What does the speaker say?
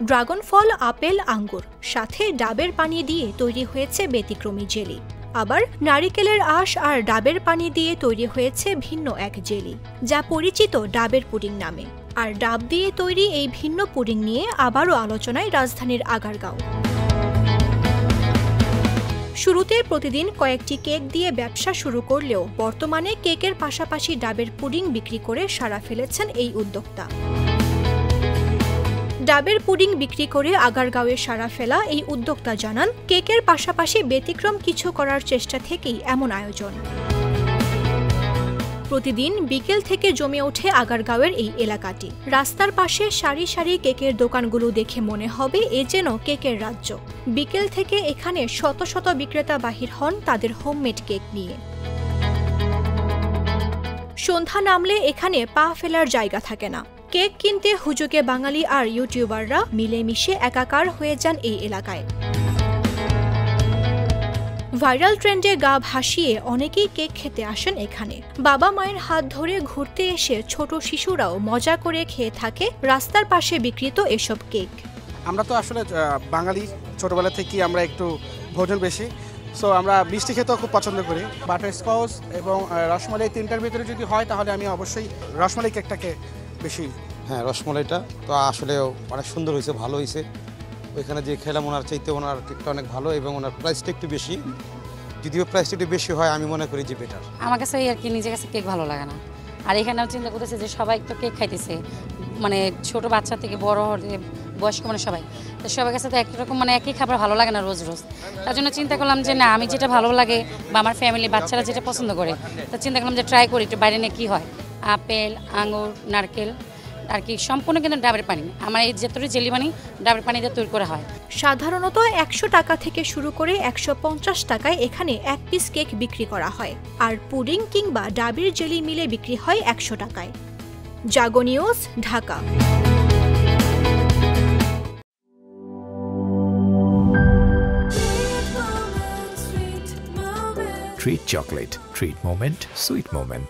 Dragon ফল, apple, আঙ্গুর সাথে ডাবের পানি দিয়ে তৈরি হয়েছে ব্যতিক্রমী জেলি। আবার নারিকেলের আঁশ আর ডাবের পানি দিয়ে তৈরি হয়েছে ভিন্ন এক জেলি, যা পরিচিত ডাবের পুডিং নামে। আর ডাব দিয়ে তৈরি এই ভিন্ন পুডিং নিয়ে আবারও আলোচনায় রাজধানীর আগারগাঁও। শুরুতে প্রতিদিন কয়েকটি কেক দিয়ে ব্যবসা শুরু করলেও বর্তমানে কেকের পাশাপাশি ডাবের পুডিং বিক্রি করে সাড়া ফেলেছেন এই উদ্যোক্তা। ডাবের পুডিং বিক্রি করে আগারগাঁওয়ে সাড়া ফেলা এই উদ্যোক্তা জানান, কেকের পাশাপাশি ব্যতিক্রম কিছু করার চেষ্টা থেকেই এমন আয়োজন। প্রতিদিন বিকেল থেকে জমে ওঠে আগারগাঁওয়ের এই এলাকাটি। রাস্তার পাশে সারি সারি কেকের দোকানগুলো দেখে মনে হবে এ যেন কেকের রাজ্য। বিকেল থেকে এখানে শত শত বিক্রেতা বাহির হন তাদের হোমমেড কেক নিয়ে। সন্ধ্যা নামলে এখানে পা ফেলার জায়গা থাকে না। কেক কিনতে হুজুগে বাঙালি আর ইউটিউবাররা মিলেমিশে একাকার হয়ে যান এই এলাকায়। ভাইরাল ট্রেন্ডে গা ভাসিয়ে অনেকেই কেক খেতে আসেন এখানে। বাবা মায়ের হাত ধরে ঘুরতে এসে ছোট শিশুরাও মজা করে খেয়ে থাকে রাস্তার পাশে বিক্রিত এসব কেক। আমরা তো আসলে বাঙালি, ছোটবেলা থেকেই আমরা একটু ভোজন বেশি, সো আমরা মিষ্টি খেতেও খুব পছন্দ করি। বাটারস্কচ এবং রসমালাই তিনটার ভিতরে যদি হয় তাহলে আমি অবশ্যই রসমালাই কেকটাকে বেশি। হ্যাঁ, রসমালাইটা তো আসলে অনেক সুন্দর হয়েছে, ভালো হয়েছে। ওইখানে যে খেলাম ওনার চাইতে ওনার কেকটা অনেক ভালো এবং ওনার প্রাইসটা একটু বেশি। যদিও প্রাইসটা একটু বেশি হয়, আমি মনে করি যে বেটার। আমার কাছে আর কি নিজের কাছে কেক ভালো লাগে না। আর এখানেও চিন্তা করতেছে যে সবাই তো কেক খাইতেছে, মানে ছোট বাচ্চা থেকে বড় বয়স্ক, মানে সবাই তো সবার কাছে তো একরকম মানে একই খাবার ভালো লাগে না রোজ রোজ। তার জন্য চিন্তা করলাম যে না, আমি যেটা ভালো লাগে বা আমার ফ্যামিলি বাচ্চারা যেটা পছন্দ করে, তা চিন্তা করলাম যে ট্রাই করি একটু বাইরে নিয়ে কী হয়। আপেল, আঙুর, নারকেল আর কি সম্পূর্ণ কিন্তু ডাবের পানি। আমার এই যতটুকু জেলি বানি ডাবের পানি দিয়ে তৈরি করা হয়। সাধারণত 100 টাকা থেকে শুরু করে 150 টাকায় এখানে এক পিস কেক বিক্রি করা হয়, আর পুডিং কিংবা ডাবের জেলি মিলে বিক্রি হয় 100 টাকায়। Jago News, Dhaka. Treat chocolate. Treat moment. Sweet moment.